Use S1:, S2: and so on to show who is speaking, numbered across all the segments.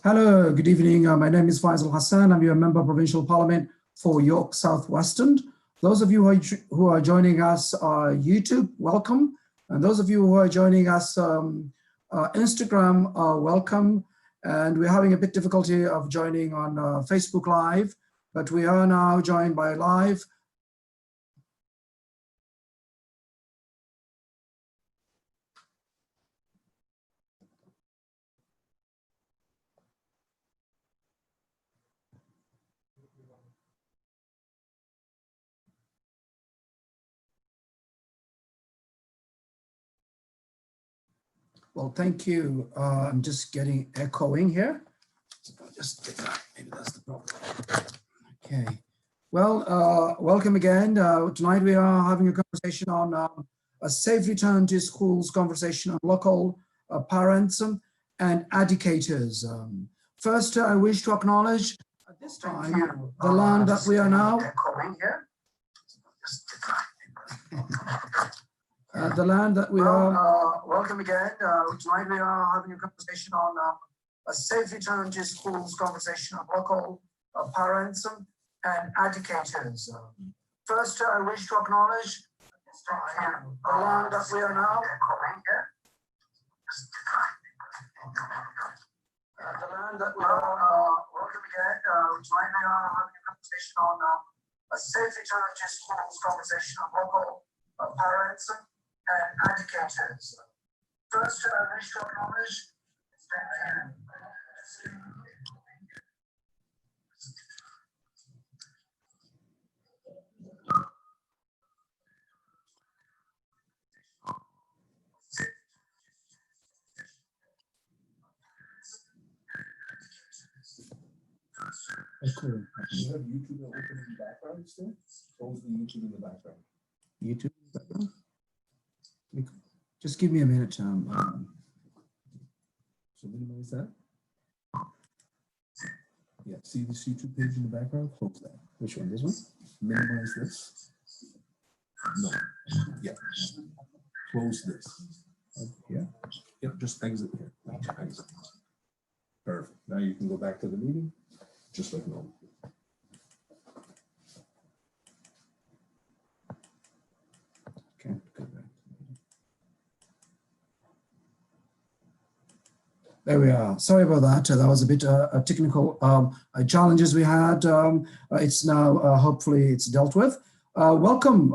S1: Hello, good evening. My name is Faisal Hassan. I'm your member of Provincial Parliament for York South Western. Those of you who are joining us on YouTube, welcome. And those of you who are joining us Instagram, welcome. And we're having a bit difficulty of joining on Facebook Live, but we are now joined by live. Well, thank you. I'm just getting echoing here. So I'll just get that. Maybe that's the problem. Okay. Well, welcome again. Tonight we are having a conversation on a safe return to schools, conversation on local parents and educators. First, I wish to acknowledge at this time the land that we are now. The land that we are. Welcome again. Tonight we are having a conversation on a safe return to schools, conversation on local parents and educators. First, I wish to acknowledge the land that we are now. The land that we are. Welcome again. Tonight we are having a conversation on a safe return to schools, conversation on local parents and educators. First, I wish to acknowledge.
S2: Cool. You have YouTube open in the background still? Close the YouTube in the background.
S1: YouTube. Just give me a minute.
S2: So minimize that. Yeah, see this YouTube page in the background? Close that.
S1: Which one? This one?
S2: Minimize this. No. Yeah. Close this.
S1: Yeah.
S2: Yep, just exit here. Exit. Perfect. Now you can go back to the meeting, just like normal.
S1: Okay, good. There we are. Sorry about that. That was a bit technical challenges we had. It's now, hopefully it's dealt with. Welcome,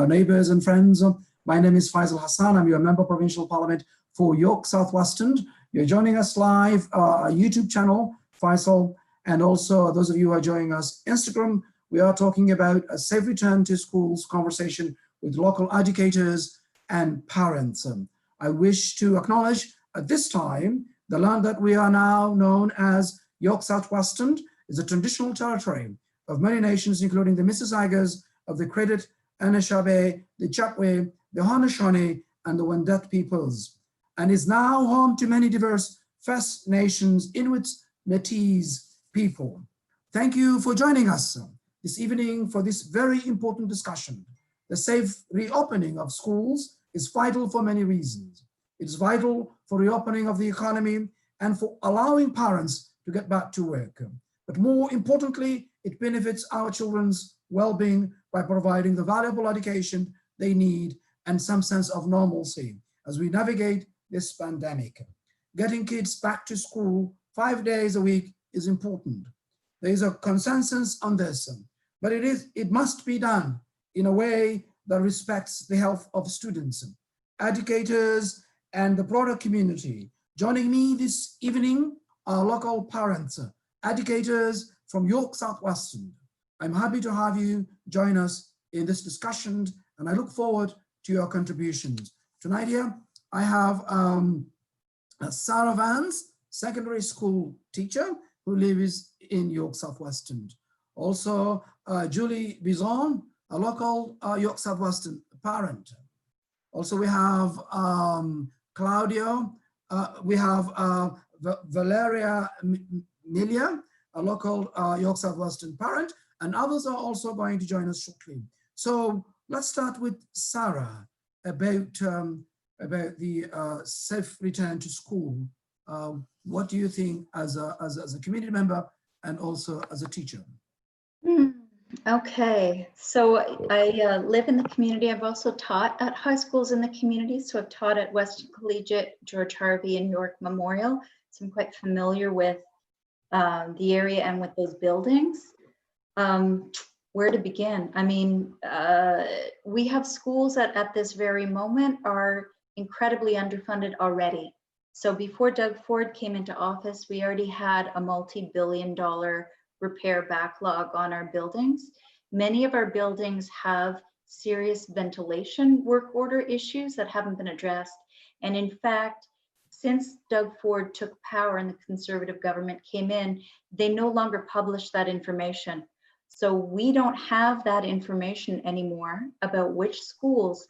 S1: neighbors and friends. My name is Faisal Hassan. I'm your member of Provincial Parliament for York South Western. You're joining us live, our YouTube channel, Faisal, and also those of you who are joining us Instagram. We are talking about a safe return to schools conversation with local educators and parents. I wish to acknowledge at this time the land that we are now known as York South Western is a traditional territory of many nations, including the Mississaugas of the Credit, Anishinaabe, the Chapwe, the Haudenosaunee, and the Wendat peoples, and is now home to many diverse First Nations, Inuits, Métis people. Thank you for joining us this evening for this very important discussion. The safe reopening of schools is vital for many reasons. It is vital for reopening of the economy and for allowing parents to get back to work. But more importantly, it benefits our children's well-being by providing the valuable education they need and some sense of normalcy as we navigate this pandemic. Getting kids back to school 5 days a week is important. There is a consensus on this, but it must be done in a way that respects the health of students, educators, and the broader community. Joining me this evening are local parents, educators from York South Western. I'm happy to have you join us in this discussion, and I look forward to your contributions. Tonight here, I have Sarah Vance, secondary school teacher who lives in York South Western. Also, Julie Bison, a local York South Western parent. Also, we have Claudio, we have Valeria Milia, a local York South Western parent, and others are also going to join us shortly. So let's start with Sarah about the safe return to school What do you think as a community member and also as a teacher?
S3: Okay, so I live in the community. I've also taught at high schools in the community. So I've taught at Weston Collegiate, George Harvey, and York Memorial. So I'm quite familiar with the area and with those buildings. Where to begin? I mean, we have schools that at this very moment are incredibly underfunded already. So before Doug Ford came into office, we already had a multi-billion-dollar repair backlog on our buildings. Many of our buildings have serious ventilation work order issues that haven't been addressed. And in fact, since Doug Ford took power and the Conservative government came in, they no longer publish that information. So we don't have that information anymore about which schools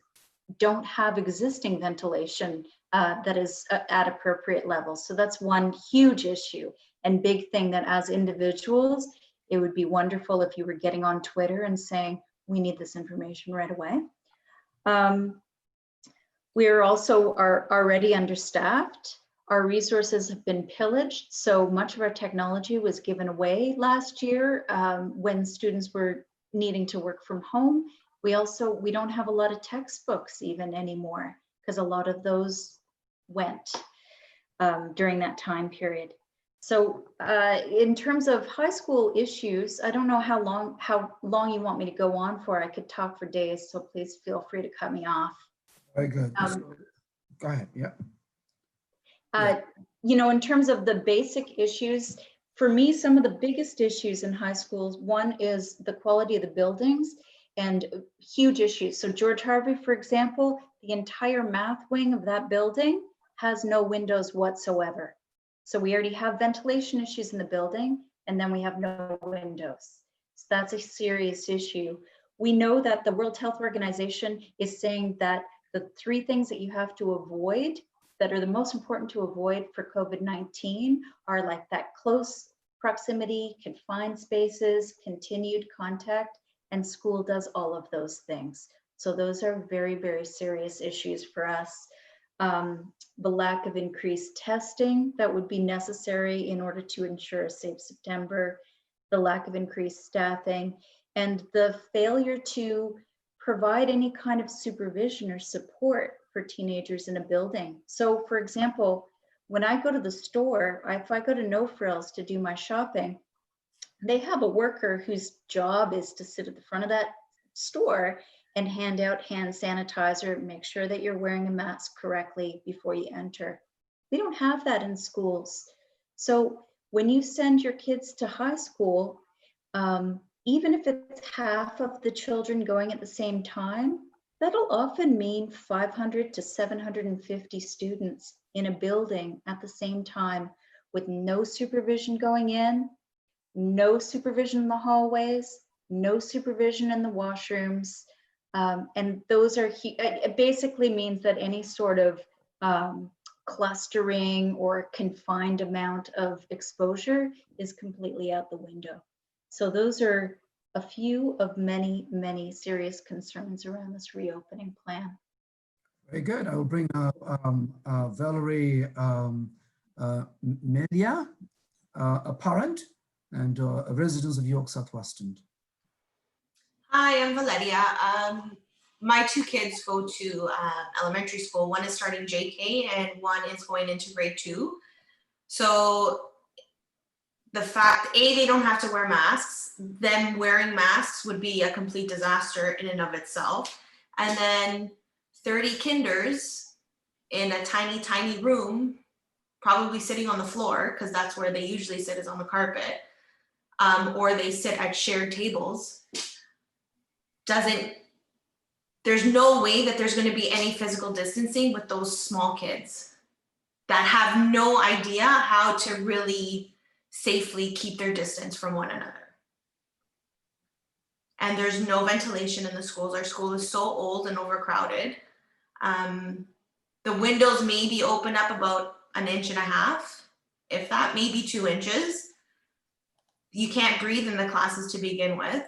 S3: don't have existing ventilation that is at appropriate levels. So that's one huge issue and big thing that as individuals, it would be wonderful if you were getting on Twitter and saying, we need this information right away. We're also already understaffed. Our resources have been pillaged. So much of our technology was given away last year when students were needing to work from home. We don't have a lot of textbooks even anymore because a lot of those went during that time period. So in terms of high school issues, I don't know how long you want me to go on for. I could talk for days, so please feel free to cut me off.
S1: Very good. Go ahead. Yeah.
S3: You know, in terms of the basic issues, for me, some of the biggest issues in high schools, one is the quality of the buildings and huge issues. So George Harvey, for example, the entire math wing of that building has no windows whatsoever. So we already have ventilation issues in the building, and then we have no windows. So that's a serious issue. We know that the World Health Organization is saying that the 3 things that you have to avoid that are the most important to avoid for COVID-19 are like that close proximity, confined spaces, continued contact, and school does all of those things. So those are very, very serious issues for us. The lack of increased testing that would be necessary in order to ensure a safe September, the lack of increased staffing, and the failure to provide any kind of supervision or support for teenagers in a building. So for example, when I go to the store, if I go to No Frills to do my shopping, they have a worker whose job is to sit at the front of that store and hand out hand sanitizer, make sure that you're wearing a mask correctly before you enter. We don't have that in schools. So when you send your kids to high school, even if it's half of the children going at the same time, that'll often mean 500 to 750 students in a building at the same time with no supervision going in, no supervision in the hallways, no supervision in the washrooms. And those are, it basically means that any sort of clustering or confined amount of exposure is completely out the window. So those are a few of many, many serious concerns around this reopening plan.
S1: Very good. I will bring Valerie Melia, a parent and a resident of York Southwestern.
S4: Hi, I'm Valeria. My 2 kids go to elementary school. One is starting JK and one is going into grade 2. So the fact, they don't have to wear masks. Them wearing masks would be a complete disaster in and of itself. And then 30 kinders in a tiny, tiny room, probably sitting on the floor, because that's where they usually sit, is on the carpet, or they sit at shared tables. There's no way that there's going to be any physical distancing with those small kids that have no idea how to really safely keep their distance from one another. And there's no ventilation in the schools. Our school is so old and overcrowded. The windows maybe open up about 1.5 inches, if that, maybe 2 inches. You can't breathe in the classes to begin with.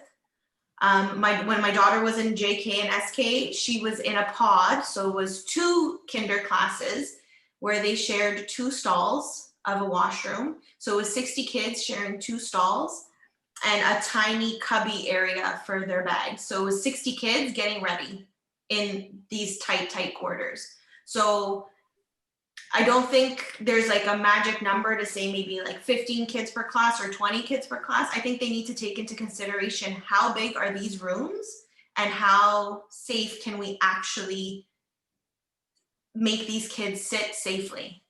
S4: When my daughter was in JK and SK, she was in a pod, so it was 2 kinder classes where they shared 2 stalls of a washroom. So it was 60 kids sharing 2 stalls and a tiny cubby area for their bags. So it was 60 kids getting ready in these tight quarters. So I don't think there's like a magic number to say maybe like 15 kids per class or 20 kids per class. I think they need to take into consideration how big are these rooms and how safe can we actually make these kids sit safely.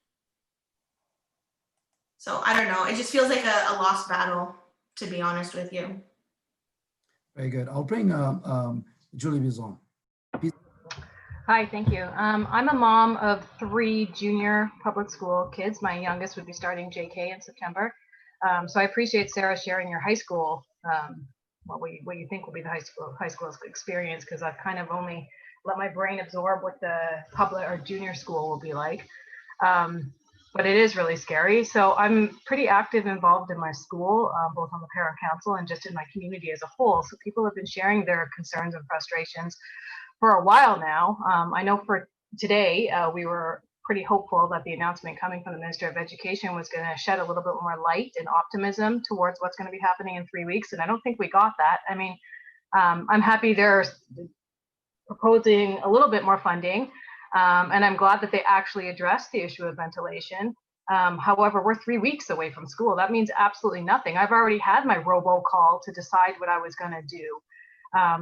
S4: So I don't know, it just feels like a lost battle, to be honest with you.
S1: Very good. I'll bring Julie Bizon.
S5: Hi, thank you. I'm a mom of 3 junior public school kids. My youngest would be starting JK in September. So I appreciate Sarah sharing your high school, what you think will be the high school experience, because I've kind of only let my brain absorb what the public or junior school will be like. But it is really scary. So I'm pretty active involved in my school, both on the parent council and just in my community as a whole. So people have been sharing their concerns and frustrations for a while now. I know for today, we were pretty hopeful that the announcement coming from the Minister of Education was going to shed a little bit more light and optimism towards what's going to be happening in 3 weeks. And I don't think we got that. I mean, I'm happy they're proposing a little bit more funding. And I'm glad that they actually addressed the issue of ventilation. However, we're 3 weeks away from school. That means absolutely nothing. I've already had my robocall to decide what I was going to do.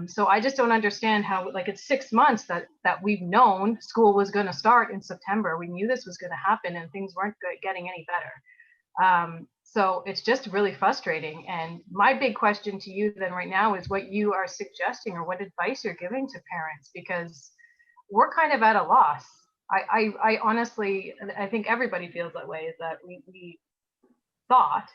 S5: So I just don't understand how, like, it's 6 months that we've known school was going to start in September. We knew this was going to happen and things weren't getting any better. So it's just really frustrating. And my big question to you then right now is what you are suggesting or what advice you're giving to parents, because we're kind of at a loss. I honestly, I think everybody feels that way, is that we thought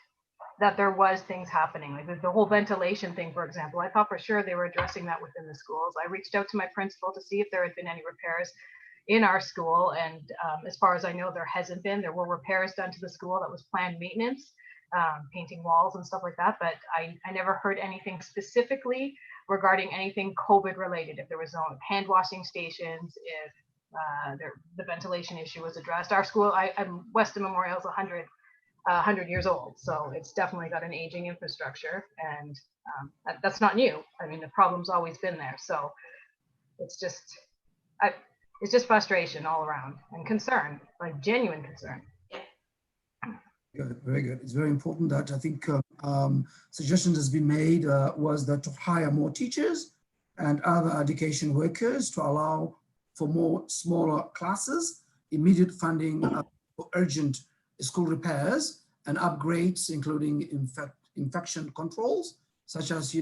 S5: that there was things happening, like the whole ventilation thing, for example. I thought for sure they were addressing that within the schools. I reached out to my principal to see if there had been any repairs in our school. And as far as I know, there hasn't been. There were repairs done to the school that was planned maintenance, painting walls and stuff like that. But I never heard anything specifically regarding anything COVID related. If there was no hand washing stations, if the ventilation issue was addressed. Our school, Weston Memorial is 100 years old, so it's definitely got an aging infrastructure, and that's not new. I mean, the problem's always been there. So it's just frustration all around and concern, like genuine concern.
S1: Good, very good. It's very important that I think suggestions has been made was that to hire more teachers and other education workers to allow for more smaller classes, immediate funding for urgent school repairs and upgrades, including infection controls, such as,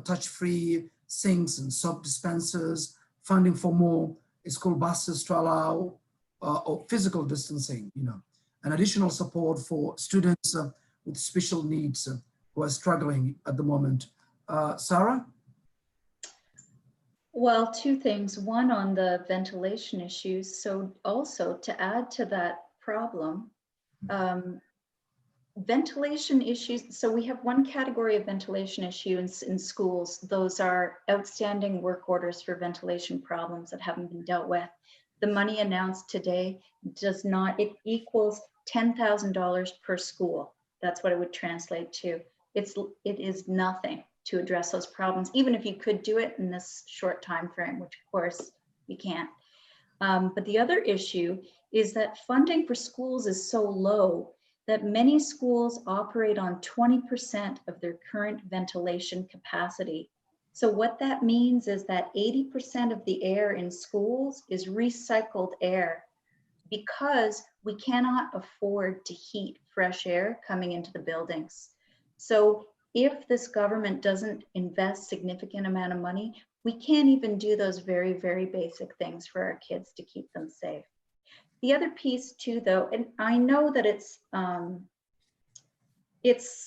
S1: touch-free sinks and soap dispensers, funding for more school buses to allow or physical distancing, and additional support for students with special needs who are struggling at the moment. Sarah?
S3: Well, 2 things. One, on the ventilation issues. So also to add to that problem, ventilation issues. So we have one category of ventilation issues in schools. Those are outstanding work orders for ventilation problems that haven't been dealt with. The money announced today does not, it equals $10,000 per school. That's what it would translate to. It is nothing to address those problems, even if you could do it in this short time frame, which of course you can't. But the other issue is that funding for schools is so low that many schools operate on 20% of their current ventilation capacity. So what that means is that 80% of the air in schools is recycled air, because we cannot afford to heat fresh air coming into the buildings. So if this government doesn't invest significant amount of money, we can't even do those very, very basic things for our kids to keep them safe. The other piece too, though, and I know that it's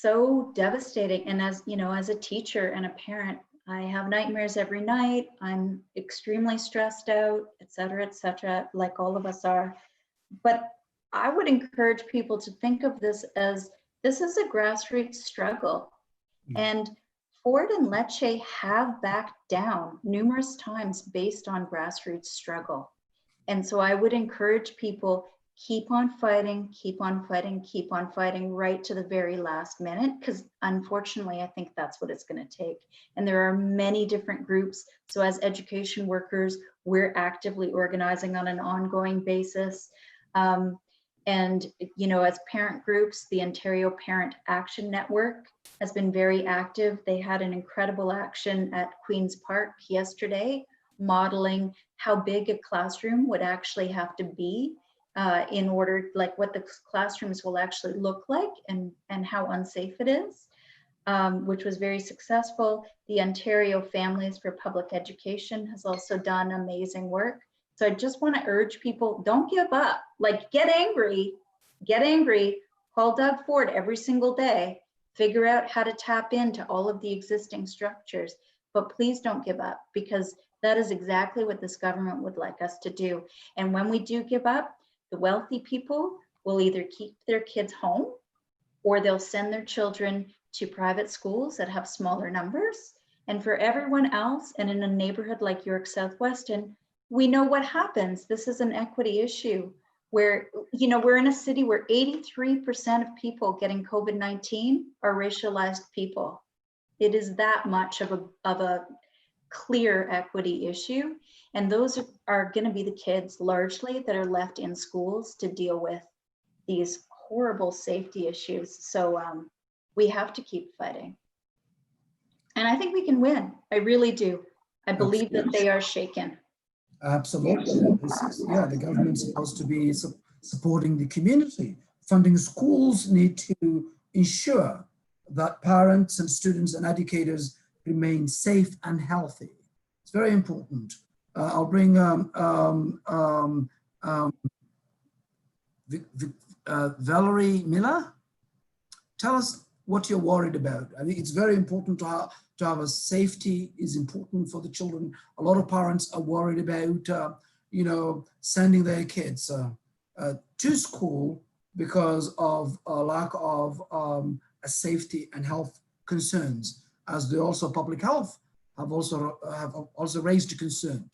S3: so devastating. And as a teacher and a parent, I have nightmares every night. I'm extremely stressed out, et cetera, like all of us are. But I would encourage people to think of this as, this is a grassroots struggle. And Ford and Lecce have backed down numerous times based on grassroots struggle. And so I would encourage people, keep on fighting, keep on fighting, keep on fighting right to the very last minute, because unfortunately, I think that's what it's going to take. And there are many different groups. So as education workers, we're actively organizing on an ongoing basis. And, you know, as parent groups, the Ontario Parent Action Network has been very active. They had an incredible action at Queen's Park yesterday, modeling how big a classroom would actually have to be in order, like what the classrooms will actually look like and how unsafe it is, which was very successful. The Ontario Families for Public Education has also done amazing work. So I just want to urge people, don't give up. Like, get angry, call Doug Ford every single day, figure out how to tap into all of the existing structures, but please don't give up, because that is exactly what this government would like us to do. And when we do give up, the wealthy people will either keep their kids home or they'll send their children to private schools that have smaller numbers. And for everyone else, and in a neighborhood like York Southwestern, we know what happens. This is an equity issue where, you know, we're in a city where 83% of people getting COVID-19 are racialized people. It is that much of a clear equity issue. And those are going to be the kids largely that are left in schools to deal with these horrible safety issues. So we have to keep fighting. And I think we can win. I really do. I believe that they are shaken.
S1: Absolutely. The government's supposed to be supporting the community. Funding schools need to ensure that parents and students and educators remain safe and healthy. It's very important. I'll bring Valerie Miller. Tell us what you're worried about. I think it's very important to have a safety is important for the children. A lot of parents are worried about, you know, sending their kids to school because of a lack of safety and health concerns, as they also public health have also raised a concern.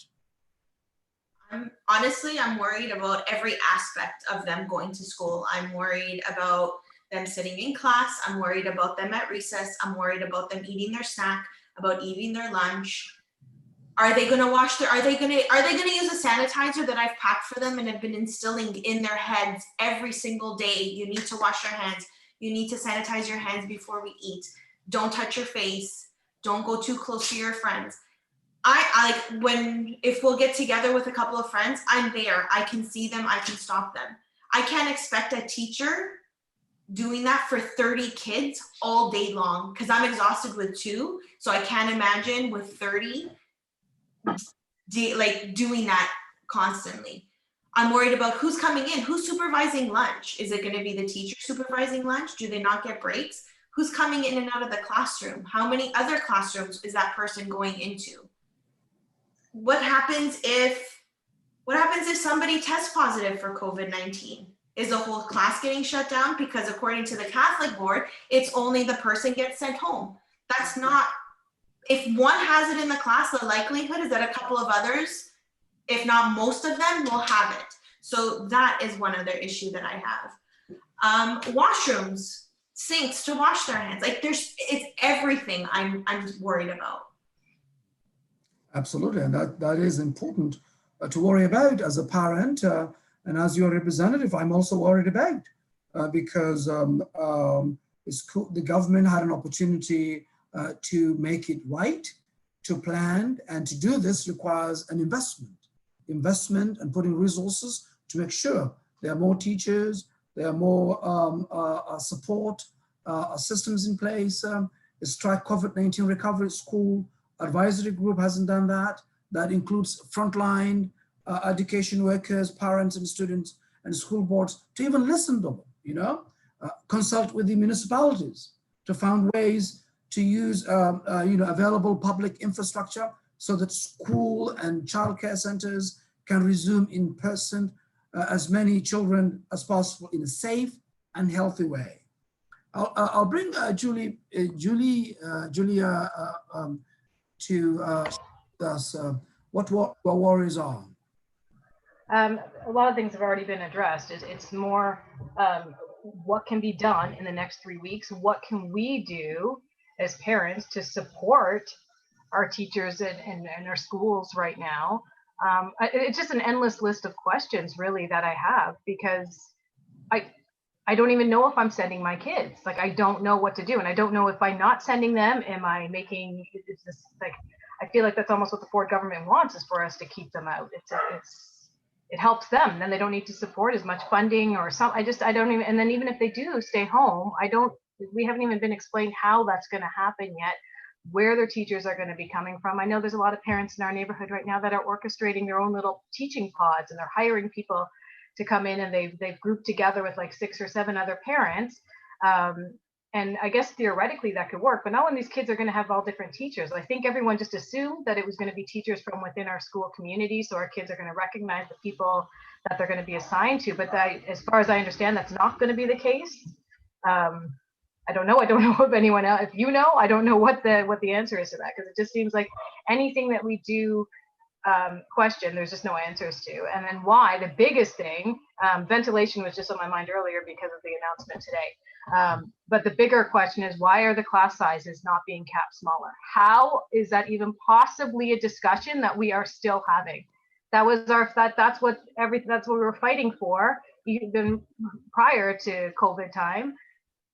S4: I'm worried about every aspect of them going to school. I'm worried about them sitting in class. I'm worried about them at recess. I'm worried about them eating their snack, about eating their lunch. Are they going to wash their, are they going to use a sanitizer that I've packed for them and have been instilling in their heads every single day? You need to wash your hands. You need to sanitize your hands before we eat. Don't touch your face. Don't go too close to your friends. I like if we'll get together with a couple of friends, I'm there. I can see them. I can stop them. I can't expect a teacher doing that for 30 kids all day long, because I'm exhausted with 2. So I can't imagine with 30 doing that constantly. I'm worried about who's coming in, who's supervising lunch. Is it going to be the teacher supervising lunch? Do they not get breaks? Who's coming in and out of the classroom? How many other classrooms is that person going into? What happens if somebody tests positive for COVID-19? Is the whole class getting shut down? Because according to the Catholic board, it's only the person gets sent home. That's not, if one has it in the class, the likelihood is that a couple of others, if not most of them, will have it. So that is one other issue that I have. Washrooms, sinks to wash their hands. Like it's everything I'm worried about.
S1: Absolutely, and that is important to worry about as a parent, and as your representative, I'm also worried about because the government had an opportunity to make it right, to plan, and to do this requires an investment and putting resources to make sure there are more teachers, there are more support systems in place. The Strike COVID-19 Recovery School Advisory Group hasn't done that. That includes frontline education workers, parents and students and school boards to even listen to them, you know, consult with the municipalities to find ways to use, available public infrastructure so that school and childcare centers can resume in person as many children as possible in a safe and healthy way. I'll bring Julia to us what worries are.
S5: A lot of things have already been addressed. It's more what can be done in the next 3 weeks? What can we do as parents to support our teachers and our schools right now? It's just an endless list of questions really that I have, because I don't even know if I'm sending my kids. Like, I don't know what to do. And I don't know if by not sending them, am I making, it's just like, I feel like that's almost what the Ford government wants, is for us to keep them out. It helps them. Then they don't need to support as much funding or some, I don't even, and then even if they do stay home, we haven't even been explained how that's going to happen yet, where their teachers are going to be coming from. I know there's a lot of parents in our neighborhood right now that are orchestrating their own little teaching pods, and they're hiring people to come in, and they've grouped together with like 6 or 7 other parents. And I guess theoretically that could work, but not when these kids are going to have all different teachers. I think everyone just assumed that it was going to be teachers from within our school community, so our kids are going to recognize the people that they're going to be assigned to. But that, as far as I understand, that's not going to be the case. I don't know if anyone else, if you know, I don't know what the answer is to that, because it just seems like anything that we do question, there's just no answers to. And then why, the biggest thing, ventilation was just on my mind earlier because of the announcement today. But the bigger question is, why are the class sizes not being capped smaller? How is that even possibly a discussion that we are still having? That's what we were fighting for even prior to COVID time.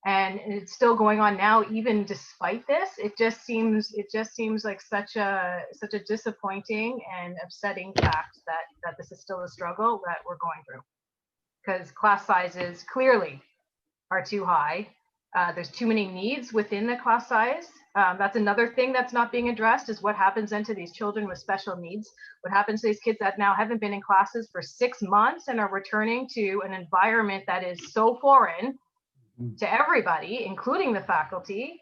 S5: And it's still going on now, even despite this. It just seems like such a disappointing and upsetting fact that this is still a struggle that we're going through, because class sizes clearly are too high. There's too many needs within the class size. That's another thing that's not being addressed, is what happens then to these children with special needs. What happens to these kids that now haven't been in classes for 6 months and are returning to an environment that is so foreign to everybody, including the faculty,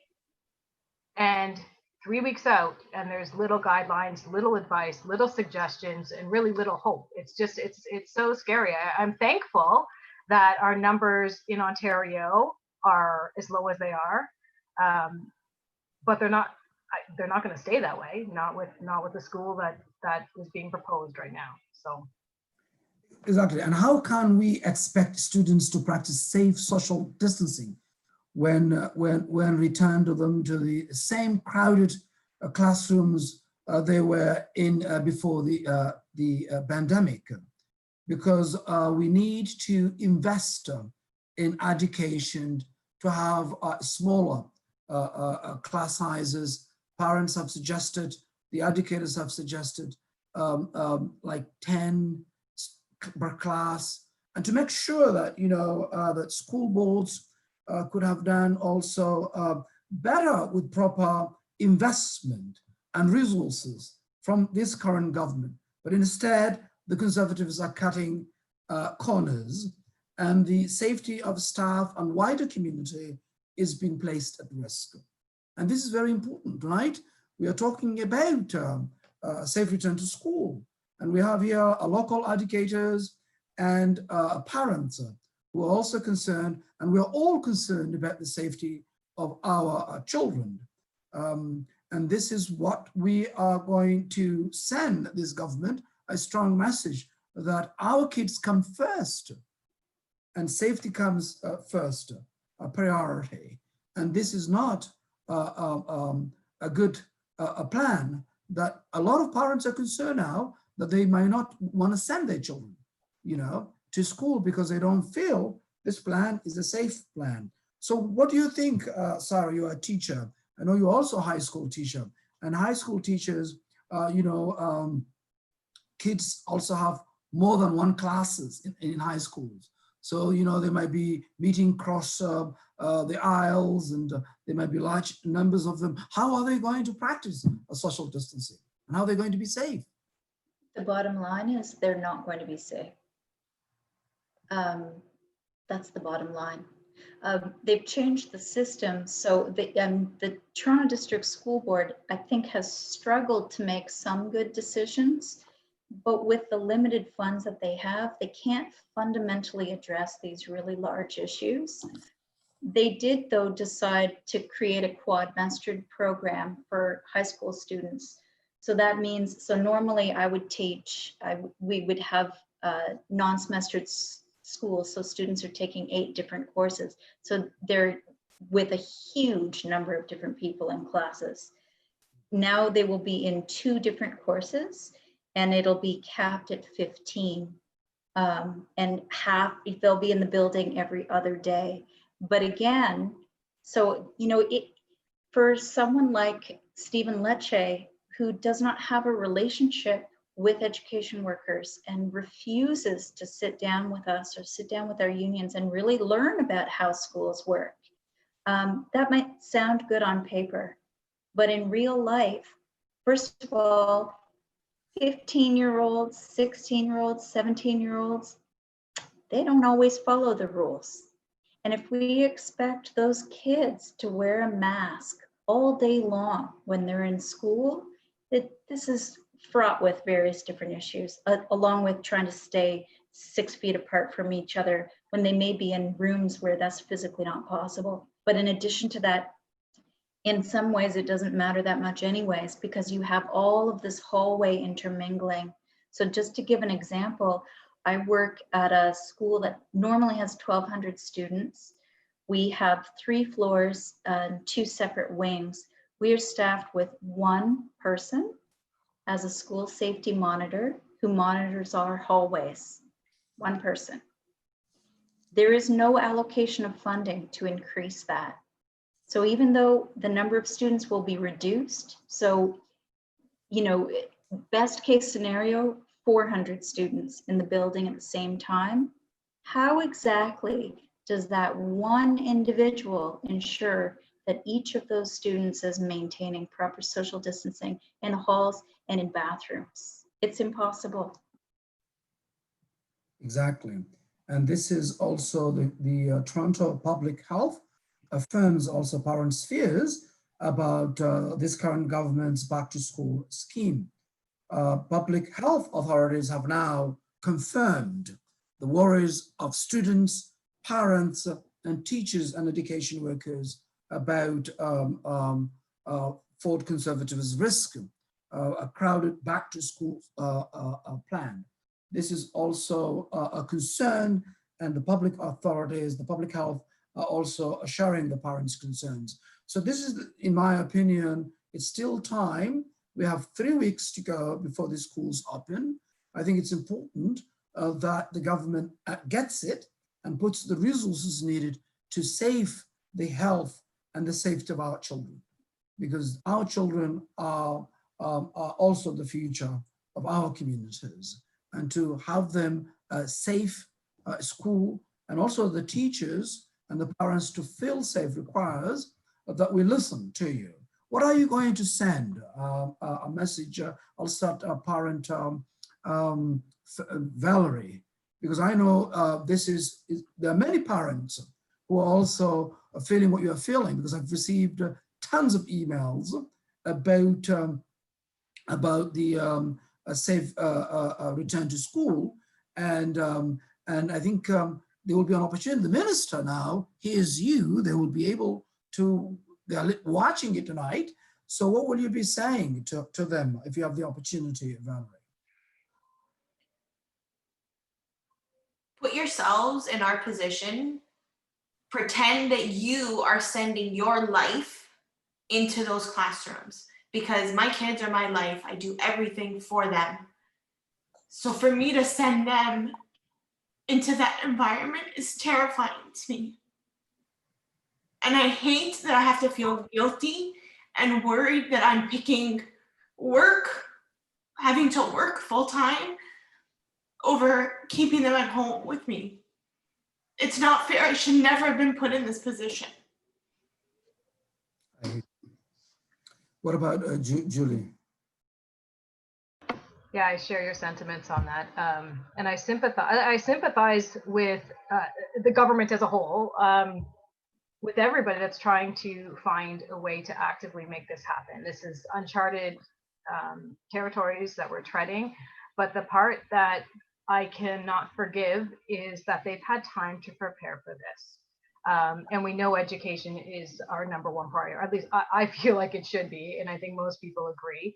S5: and 3 weeks out, and there's little guidelines, little advice, little suggestions, and really little hope. It's so scary. I'm thankful that our numbers in Ontario are as low as they are, but they're not going to stay that way. Not with the school that is being proposed right now. So.
S1: Exactly. And how can we expect students to practice safe social distancing when returned to the same crowded classrooms they were in before the pandemic? Because we need to invest in education to have smaller class sizes. Parents have suggested, the educators have suggested like 10 per class, and to make sure that that school boards could have done also better with proper investment and resources from this current government. But instead, the Conservatives are cutting corners, and the safety of staff and wider community is being placed at risk. And this is very important. Tonight, we are talking about safe return to school. And we have here local educators and parents who are also concerned, and we're all concerned about the safety of our children. And this is what we are going to send this government, a strong message that our kids come first, and safety comes first, a priority. And this is not a good plan, that a lot of parents are concerned now that they might not want to send their children, to school because they don't feel this plan is a safe plan. So what do you think, Sarah? You're a teacher. I know you're also a high school teacher, and high school teachers, kids also have more than one classes in high schools. So, they might be meeting across the aisles, and there might be large numbers of them. How are they going to practice a social distancing? And how are they going to be safe?
S3: The bottom line is they're not going to be safe. That's the bottom line. They've changed the system. So the Toronto District School Board, I think, has struggled to make some good decisions, but with the limited funds that they have, they can't fundamentally address these really large issues. They did, though, decide to create a quadmestered program for high school students. So that means, normally I would teach, we would have non-semestered schools. So students are taking 8 different courses. So they're with a huge number of different people in classes. Now they will be in 2 different courses and it'll be capped at 15. And they'll be in the building every other day. But again, so, you know, for someone like Stephen Lecce, who does not have a relationship with education workers and refuses to sit down with us or sit down with our unions and really learn about how schools work, that might sound good on paper, but in real life, first of all, 15-year-olds, 16-year-olds, 17-year-olds, they don't always follow the rules. And if we expect those kids to wear a mask all day long when they're in school, this is fraught with various different issues, along with trying to stay 6 feet apart from each other when they may be in rooms where that's physically not possible. But in addition to that, in some ways, it doesn't matter that much anyways, because you have all of this hallway intermingling. So just to give an example, I work at a school that normally has 1,200 students. We have 3 floors and 2 separate wings. We are staffed with 1 person as a school safety monitor who monitors our hallways. 1 person. There is no allocation of funding to increase that. So even though the number of students will be reduced, so, you know, best case scenario, 400 students in the building at the same time, how exactly does that 1 individual ensure that each of those students is maintaining proper social distancing in halls and in bathrooms? It's impossible.
S1: Exactly. And this is also the Toronto Public Health affirms also parents' fears about this current government's back to school scheme. Public health authorities have now confirmed the worries of students, parents, and teachers and education workers about Ford Conservatives' risk, a crowded back to school plan. This is also a concern, and the public authorities, the public health, are also assuring the parents' concerns. So this is, in my opinion, it's still time. We have 3 weeks to go before the schools open. I think it's important that the government gets it and puts the resources needed to save the health and the safety of our children, because our children are also the future of our communities, and to have them safe school, and also the teachers and the parents to feel safe requires that we listen to you. What are you going to send a message? I'll start parent Valerie, because I know there are many parents who are also feeling what you're feeling, because I've received tons of emails about the safe return to school, and I think there will be an opportunity. The minister now hears you. They will be able to. They are watching it tonight. So what will you be saying to them if you have the opportunity, Valerie?
S4: Put yourselves in our position. Pretend that you are sending your life into those classrooms, because my kids are my life. I do everything for them. So for me to send them into that environment is terrifying to me. And I hate that I have to feel guilty and worried that I'm picking work, having to work full time, over keeping them at home with me. It's not fair. I should never have been put in this position.
S1: What about Julie?
S5: Yeah, I share your sentiments on that, and I sympathize with the government as a whole, with everybody that's trying to find a way to actively make this happen. This is uncharted territories that we're treading, but the part that I cannot forgive is that they've had time to prepare for this. And we know education is our #1 priority, or at least I feel like it should be, and I think most people agree.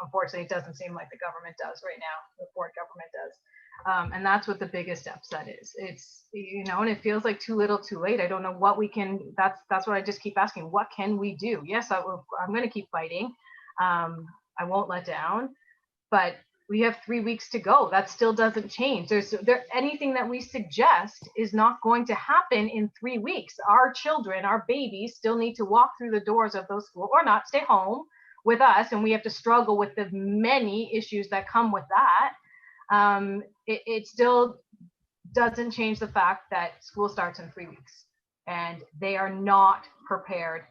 S5: Unfortunately, it doesn't seem like the government does right now, the Ford government does. And that's what the biggest upset is. It's, you know, and it feels like too little too late. I don't know what we can, that's what I just keep asking. What can we do? Yes, I'm going to keep fighting. I won't let down, but we have 3 weeks to go. That still doesn't change. Anything that we suggest is not going to happen in 3 weeks. Our children, our babies still need to walk through the doors of those schools or not, stay home with us. And we have to struggle with the many issues that come with that. It still doesn't change the fact that school starts in 3 weeks and they are not prepared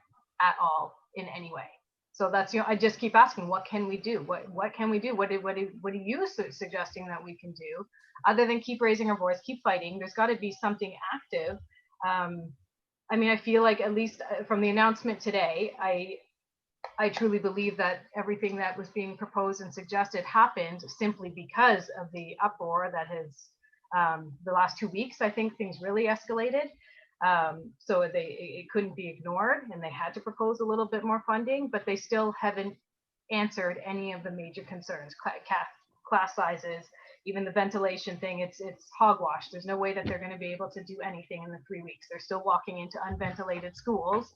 S5: at all in any way. So that's, you know, I just keep asking, what can we do? What can we do? What are you suggesting that we can do other than keep raising our voice, keep fighting? There's got to be something active. I mean, I feel like at least from the announcement today, I truly believe that everything that was being proposed and suggested happened simply because of the uproar that has the last 2 weeks. I think things really escalated. So it couldn't be ignored, and they had to propose a little bit more funding, but they still haven't answered any of the major concerns, class sizes, even the ventilation thing. It's hogwash. There's no way that they're going to be able to do anything in the 3 weeks. They're still walking into unventilated schools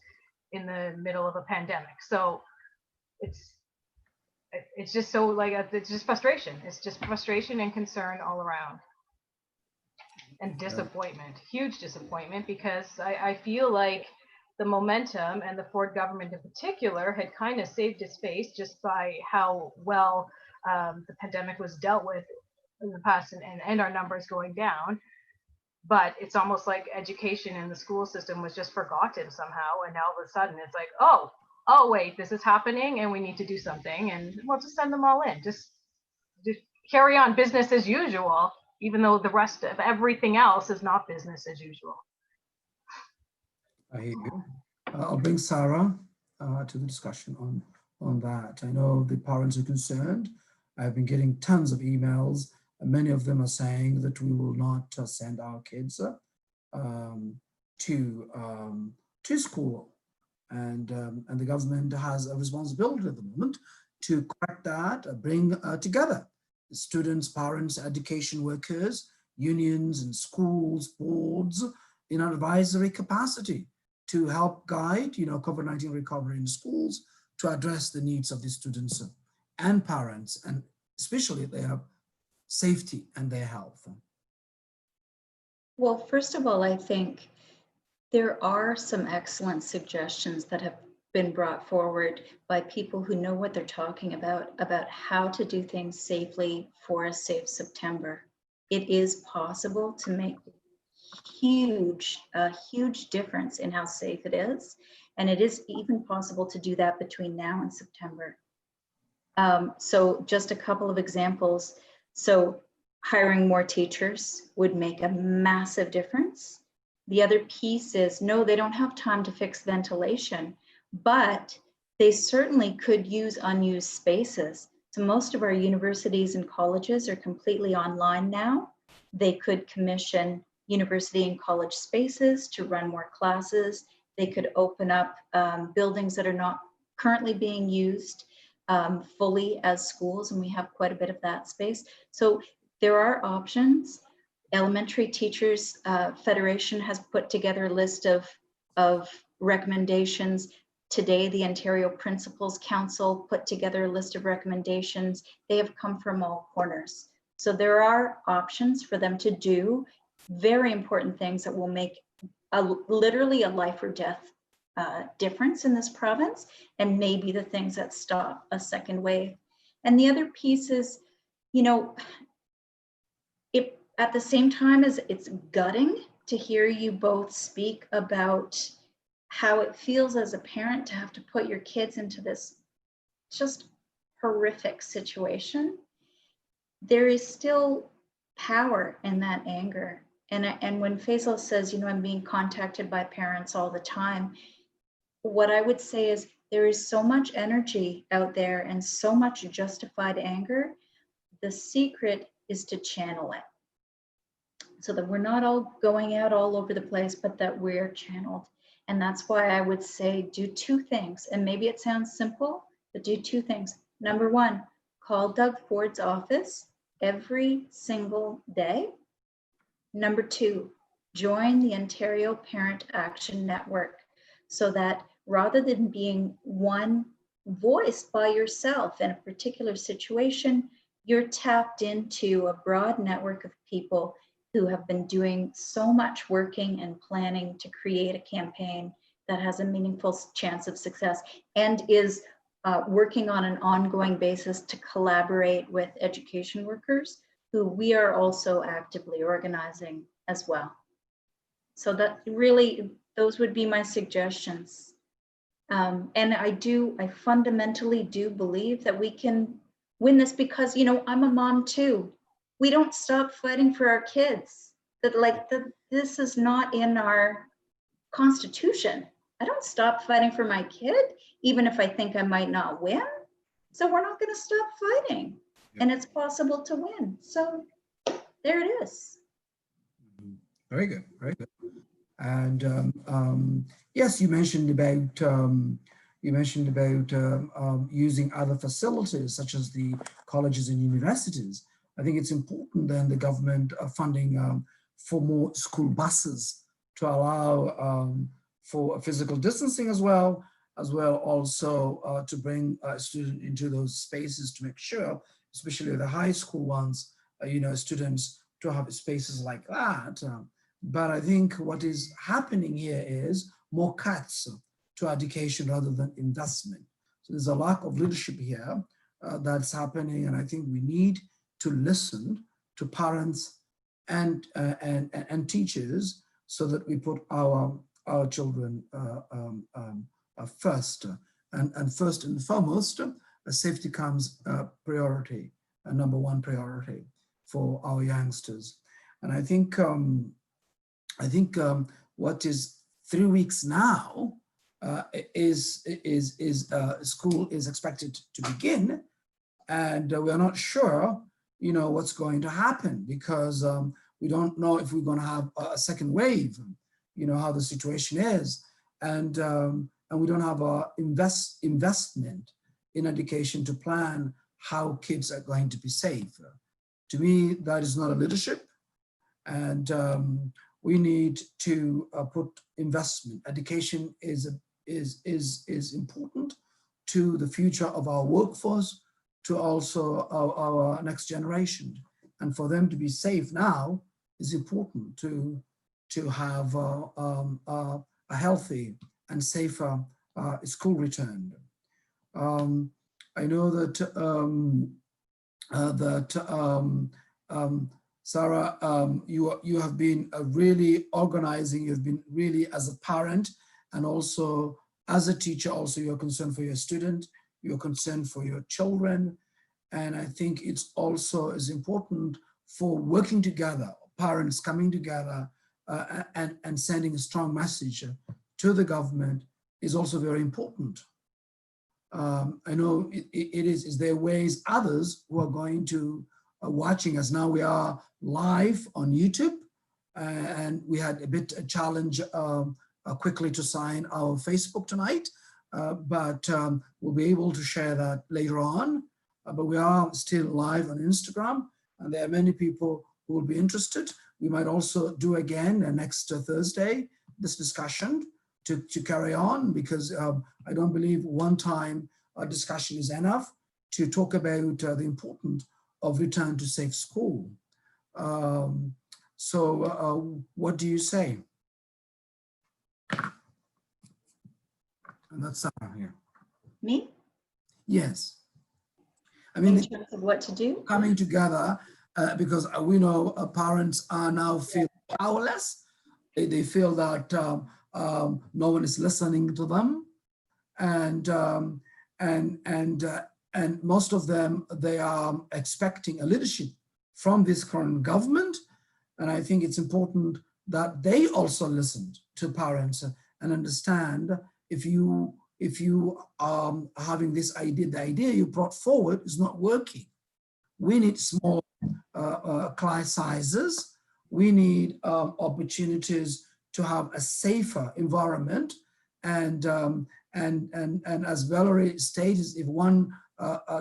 S5: in the middle of a pandemic. So it's just so like, it's just frustration. It's just frustration and concern all around. And disappointment, huge disappointment, because I feel like the momentum and the Ford government in particular had kind of saved its face just by how well the pandemic was dealt with in the past, and our numbers going down. But it's almost like education in the school system was just forgotten somehow. And now all of a sudden it's like, oh wait, this is happening and we need to do something, and we'll just send them all in. Just carry on business as usual, even though the rest of everything else is not business as usual.
S1: I hear you. I'll bring Sarah to the discussion on that. I know the parents are concerned. I've been getting tons of emails, and many of them are saying that we will not send our kids to school, and the government has a responsibility at the moment to correct that, bring together students, parents, education workers, unions and schools, boards in an advisory capacity to help guide, you know, COVID-19 recovery in schools, to address the needs of the students and parents, and especially their safety and their health.
S3: Well, first of all, I think there are some excellent suggestions that have been brought forward by people who know what they're talking about how to do things safely for a safe September. It is possible to make a huge difference in how safe it is. And it is even possible to do that between now and September. So just a couple of examples. So hiring more teachers would make a massive difference. The other piece is, no, they don't have time to fix ventilation, but they certainly could use unused spaces. So most of our universities and colleges are completely online now. They could commission university and college spaces to run more classes. They could open up buildings that are not currently being used fully as schools, and we have quite a bit of that space. So there are options. Elementary Teachers Federation has put together a list of recommendations. Today, the Ontario Principals Council put together a list of recommendations. They have come from all corners. So there are options for them to do very important things that will make literally a life or death difference in this province, and maybe the things that stop a second wave. And the other piece is, you know, at the same time as it's gutting to hear you both speak about how it feels as a parent to have to put your kids into this just horrific situation, there is still power in that anger. And when Faisal says, you know, I'm being contacted by parents all the time, what I would say is there is so much energy out there and so much justified anger. The secret is to channel it, so that we're not all going out all over the place, but that we're channeled. And that's why I would say do two things. And maybe it sounds simple, but do two things. Number one, call Doug Ford's office every single day. Number 2, join the Ontario Parent Action Network so that rather than being one voice by yourself in a particular situation, you're tapped into a broad network of people who have been doing so much working and planning to create a campaign that has a meaningful chance of success and is working on an ongoing basis to collaborate with education workers who we are also actively organizing as well. So that really, those would be my suggestions. And I fundamentally do believe that we can win this because, you know, I'm a mom too. We don't stop fighting for our kids. This is not in our Constitution. I don't stop fighting for my kid, even if I think I might not win. So we're not going to stop fighting. And it's possible to win. So there it is.
S1: Very good, very good. And yes, you mentioned about using other facilities such as the colleges and universities. I think it's important then the government funding for more school buses to allow for physical distancing as well also to bring students into those spaces to make sure, especially the high school ones, you know, students to have spaces like that. But I think what is happening here is more cuts to education rather than investment. So there's a lack of leadership here that's happening, and I think we need to listen to parents and teachers so that we put our children first. And first and foremost, safety comes priority, number one priority for our youngsters. And I think what is 3 weeks now is school is expected to begin, and we are not sure, you know, what's going to happen because we don't know if we're going to have a second wave, you know, how the situation is, and we don't have a investment in education to plan how kids are going to be safe. To me, that is not a leadership, and we need to put investment. Education is important to the future of our workforce, to also our next generation, and for them to be safe now is important to have a healthy and safer school return. I know that Sarah, you have been really organizing. You've been really, as a parent and also as a teacher, also you're concerned for your student, you're concerned for your children. And I think it's also is important for working together, parents coming together and sending a strong message to the government is also very important. I know it is there ways others who are going to watching us now. We are live on YouTube, and we had a bit a challenge quickly to sign our Facebook tonight, but we'll be able to share that later on. But we are still live on Instagram, and there are many people who will be interested. We might also do again next Thursday this discussion to carry on, because I don't believe one time discussion is enough to talk about the importance of return to safe school. So what do you say? And that's Sarah here.
S3: Me?
S1: Yes. I mean,
S3: In terms of what to do?
S1: coming together because we know parents are now feel powerless. They feel that no one is listening to them, and most of them, they are expecting a leadership from this current government. And I think it's important that they also listen to parents and understand if you are having this idea, the idea you brought forward is not working. We need small class sizes. We need opportunities to have a safer environment. And as Valerie stated, if one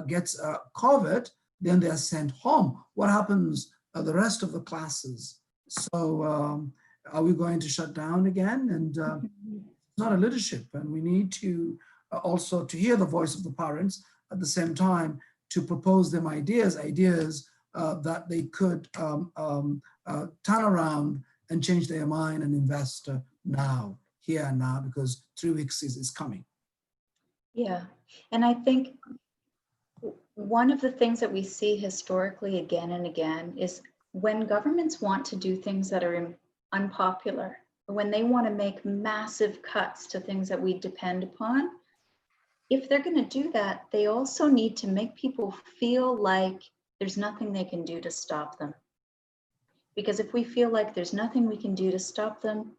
S1: gets COVID, then they are sent home. What happens the rest of the classes? So are we going to shut down again? And it's not a leadership, and we need to also to hear the voice of the parents at the same time to propose them ideas that they could turn around and change their mind and invest now, here and now, because 3 weeks is coming.
S3: Yeah, and I think one of the things that we see historically again and again is when governments want to do things that are unpopular, when they want to make massive cuts to things that we depend upon, if they're going to do that, they also need to make people feel like there's nothing they can do to stop them. Because if we feel like there's nothing we can do to stop them,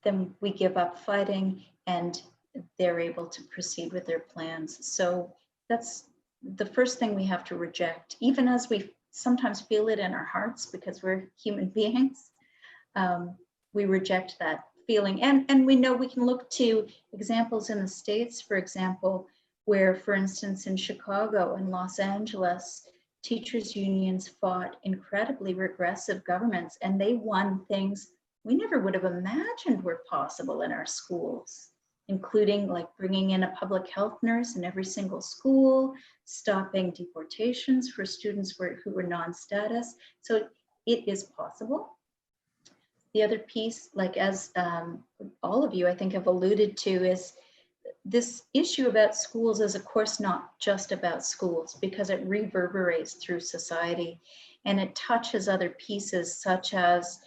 S3: then we give up fighting and they're able to proceed with their plans. So that's the first thing we have to reject, even as we sometimes feel it in our hearts because we're human beings. We reject that feeling. And we know we can look to examples in the States, for example, where, for instance, in Chicago and Los Angeles, teachers' unions fought incredibly regressive governments, and they won things we never would have imagined were possible in our schools, including like bringing in a public health nurse in every single school, stopping deportations for students who were non-status. So it is possible. The other piece, like as all of you, I think, have alluded to, is this issue about schools is, of course, not just about schools, because it reverberates through society and it touches other pieces, such as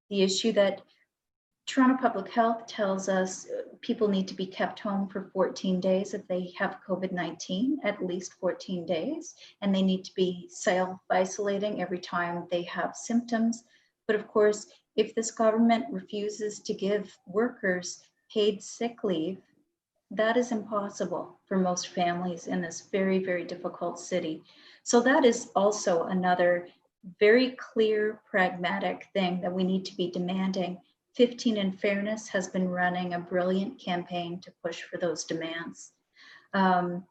S3: the issue that Toronto Public Health tells us people need to be kept home for 14 days if they have COVID-19, at least 14 days, and they need to be self-isolating every time they have symptoms. But of course, if this government refuses to give workers paid sick leave, that is impossible for most families in this very, very difficult city. So that is also another very clear, pragmatic thing that we need to be demanding. 15 in Fairness has been running a brilliant campaign to push for those demands. In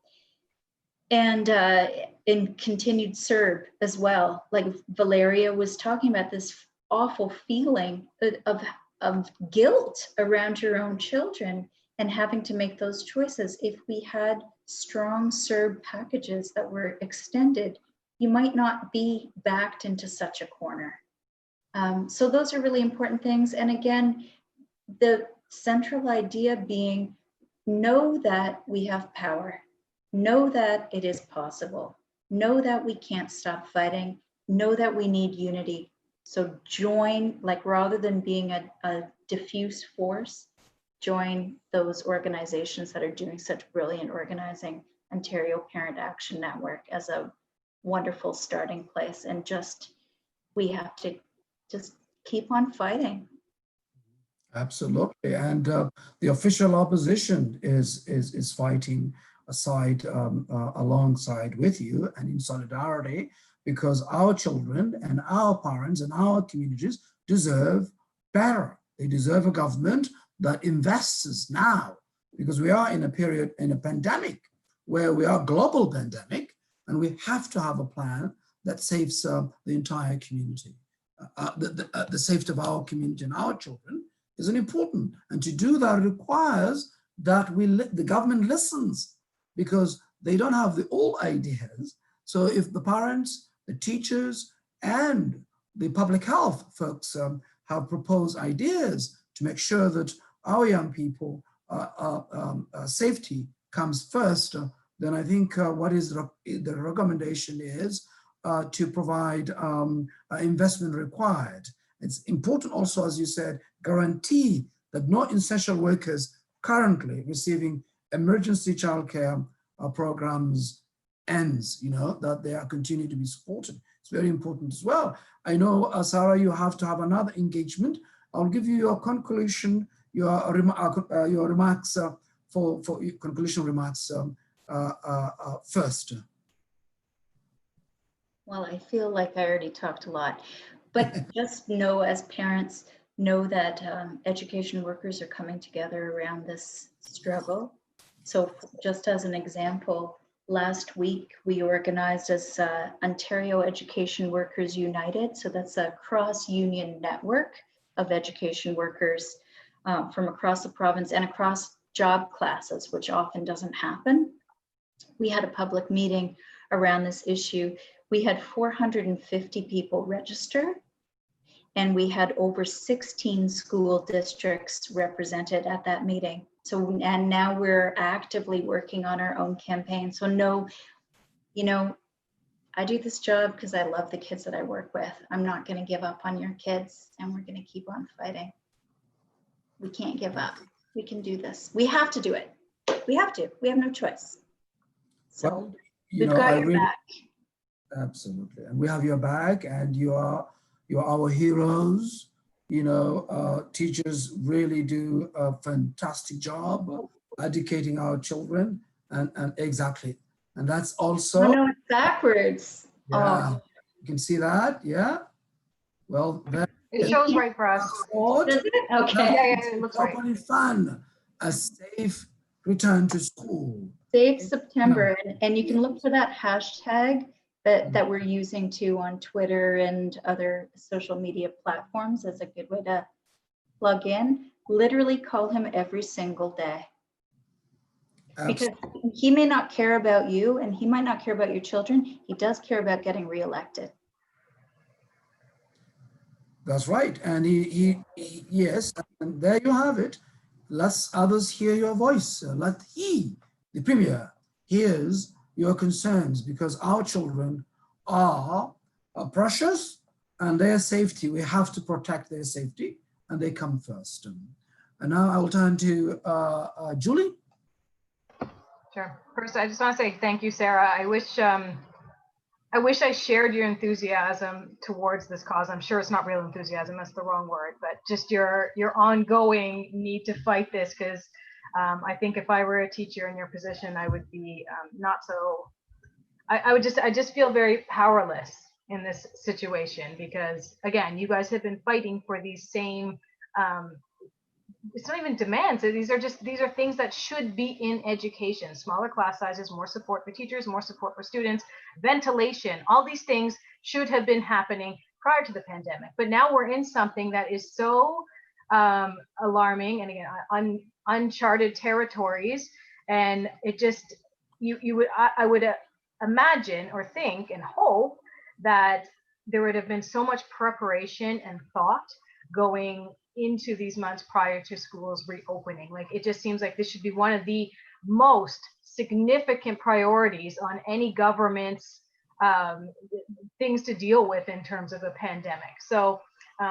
S3: Continued CERB as well, like Valeria was talking about, this awful feeling of guilt around your own children and having to make those choices. If we had strong CERB packages that were extended, you might not be backed into such a corner. So those are really important things. And again, the central idea being, know that we have power, know that it is possible, know that we can't stop fighting, know that we need unity. So join, like rather than being a diffuse force, join those organizations that are doing such brilliant organizing. Ontario Parent Action Network as a wonderful starting place, and we have to just keep on fighting.
S1: Absolutely, and the official opposition is fighting alongside with you and in solidarity, because our children and our parents and our communities deserve better. They deserve a government that invests now, because we are in a period, in a pandemic, where we are global pandemic, and we have to have a plan that saves the entire community. The safety of our community and our children is important, and to do that requires that the government listens, because they don't have all ideas. So if the parents, the teachers, and the public health folks have proposed ideas to make sure that our young people safety comes first, then I think what is the recommendation is to provide investment required. It's important also, as you said, guarantee that no essential workers currently receiving emergency childcare programs ends, that they are continuing to be supported. It's very important as well. I know, Sarah, you have to have another engagement. I'll give you your conclusion, your remarks for conclusion remarks first.
S3: Well, I feel like I already talked a lot, but just know, as parents, know that education workers are coming together around this struggle. So just as an example, Last week, we organized as Ontario Education Workers United. So that's a cross-union network of education workers from across the province and across job classes, which often doesn't happen. We had a public meeting around this issue. We had 450 people register, and we had over 16 school districts represented at that meeting. So, and now we're actively working on our own campaign. So no, you know, I do this job because I love the kids that I work with. I'm not going to give up on your kids, and we're going to keep on fighting. We can't give up. We can do this. We have to do it. We have to. We have no choice. So
S1: Well,
S3: we've got your back.
S1: Absolutely. And we have your back, and you are our heroes. Teachers really do a fantastic job educating our children, and exactly. And that's also,
S3: Oh no, it's backwards.
S1: yeah,
S3: Oh,
S1: you can see that, yeah. Well, that
S5: It shows right for us.
S3: does it?
S5: Yeah,
S3: Okay.
S5: yeah, it looks right.
S1: open fun, a safe return to school.
S3: Save September, and you can look for that hashtag that we're using too on Twitter and other social media platforms as a good way to plug in. Literally call him every single day, because he may not care about you and he might not care about your children. He does care about getting reelected.
S1: That's right. And he yes, and there you have it. Let others hear your voice. Let the Premier, hears your concerns, because our children are precious, and their safety, we have to protect their safety, and they come first. And now I will turn to Julie.
S5: Sure. First, I just want to say thank you, Sarah. I wish I shared your enthusiasm towards this cause. I'm sure it's not real enthusiasm, that's the wrong word, but just your ongoing need to fight this, because I think if I were a teacher in your position, I would be not so, I just feel very powerless in this situation, because again, you guys have been fighting for these same, it's not even demands. These are things that should be in education. Smaller class sizes, more support for teachers, more support for students, ventilation, all these things should have been happening prior to the pandemic. But now we're in something that is so alarming, and again, uncharted territories. And it just, I would imagine or think and hope that there would have been so much preparation and thought going into these months prior to schools reopening. Like, it just seems like this should be one of the most significant priorities on any government's things to deal with in terms of a pandemic. So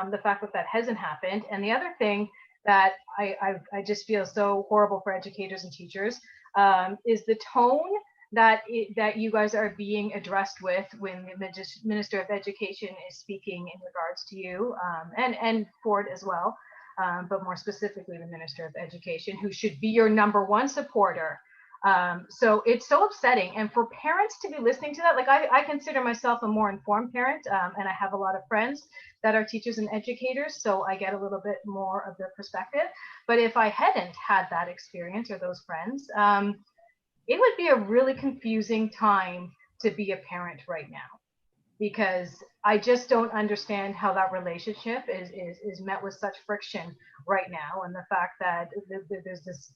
S5: the fact that hasn't happened. And the other thing that I just feel so horrible for educators and teachers is the tone that you guys are being addressed with when the Minister of Education is speaking in regards to you, and Ford as well, but more specifically the Minister of Education, who should be your #1 supporter. So it's so upsetting, and for parents to be listening to that, like I consider myself a more informed parent, and I have a lot of friends that are teachers and educators, so I get a little bit more of their perspective. But if I hadn't had that experience or those friends, it would be a really confusing time to be a parent right now, because I just don't understand how that relationship is met with such friction right now. And the fact that there's this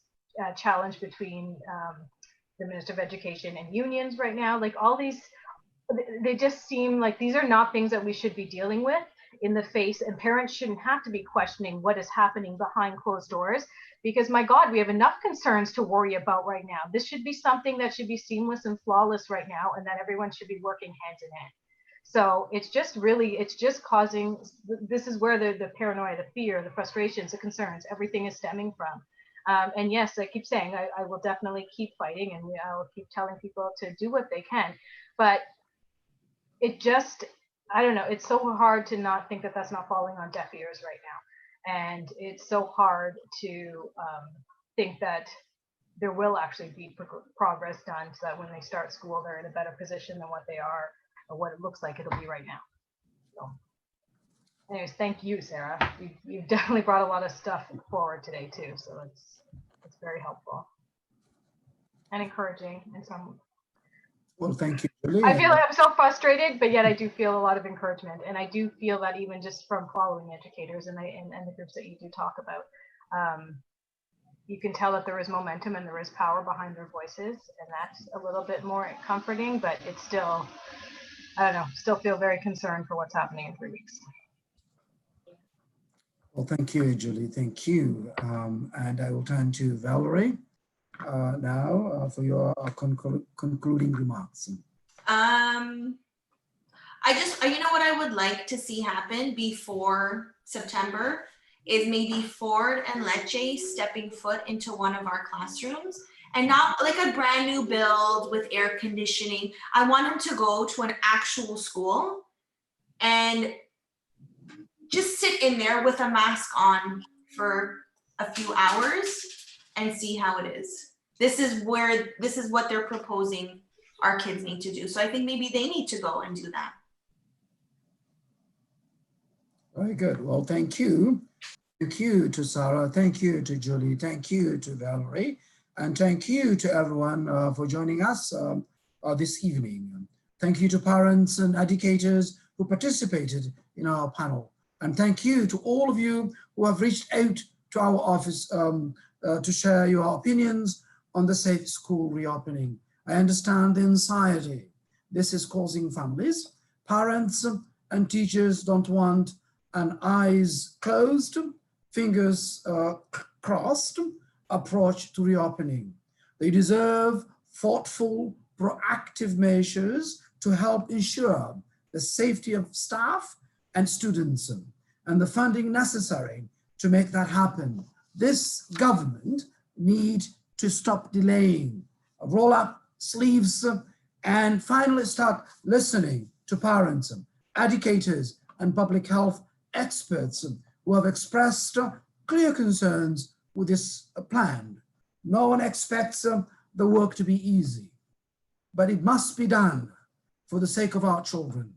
S5: challenge between the Minister of Education and unions right now, like all these, they just seem like these are not things that we should be dealing with in the face, and parents shouldn't have to be questioning what is happening behind closed doors, because my God, we have enough concerns to worry about right now. This should be something that should be seamless and flawless right now, and that everyone should be working hand in hand. So it's just causing, this is where the paranoia, the fear, the frustrations, the concerns, everything is stemming from. And yes, I keep saying I will definitely keep fighting, and I will keep telling people to do what they can. But it just, I don't know, it's so hard to not think that that's not falling on deaf ears right now. And it's so hard to think that there will actually be progress done, so that when they start school, they're in a better position than what they are, or what it looks like it'll be right now. So anyways, thank you, Sarah. You've definitely brought a lot of stuff forward today too. So it's very helpful and encouraging in some
S1: Well, thank you, Julie.
S5: I feel I'm so frustrated, but yet I do feel a lot of encouragement, and I do feel that even just from following educators and the groups that you do talk about, you can tell that there is momentum and there is power behind their voices, and that's a little bit more comforting. But it's still, I don't know, still feel very concerned for what's happening in 3 weeks.
S1: Well, thank you, Julie. Thank you. And I will turn to Valerie now for your concluding remarks.
S4: I just, you know what I would like to see happen before September is maybe Ford and Lecce stepping foot into one of our classrooms, and not like a brand new build with air conditioning. I want them to go to an actual school and just sit in there with a mask on for a few hours and see how it is. This is what they're proposing our kids need to do. So I think maybe they need to go and do that.
S1: Very good. Well, thank you. Thank you to Sarah. Thank you to Julie. Thank you to Valerie. And thank you to everyone for joining us this evening. Thank you to parents and educators who participated in our panel. And thank you to all of you who have reached out to our office to share your opinions on the Safe School reopening. I understand the anxiety this is causing families. Parents and teachers don't want an eyes closed, fingers crossed approach to reopening. They deserve thoughtful, proactive measures to help ensure the safety of staff and students and the funding necessary to make that happen. This government needs to stop delaying, roll up sleeves, and finally start listening to parents, educators, and public health experts who have expressed clear concerns with this plan. No one expects the work to be easy, but it must be done for the sake of our children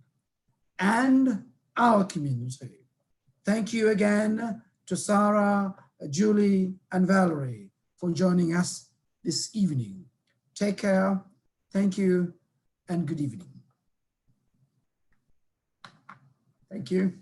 S1: and our community. Thank you again to Sarah, Julie, and Valerie for joining us this evening. Take care, thank you, and good evening. Thank you.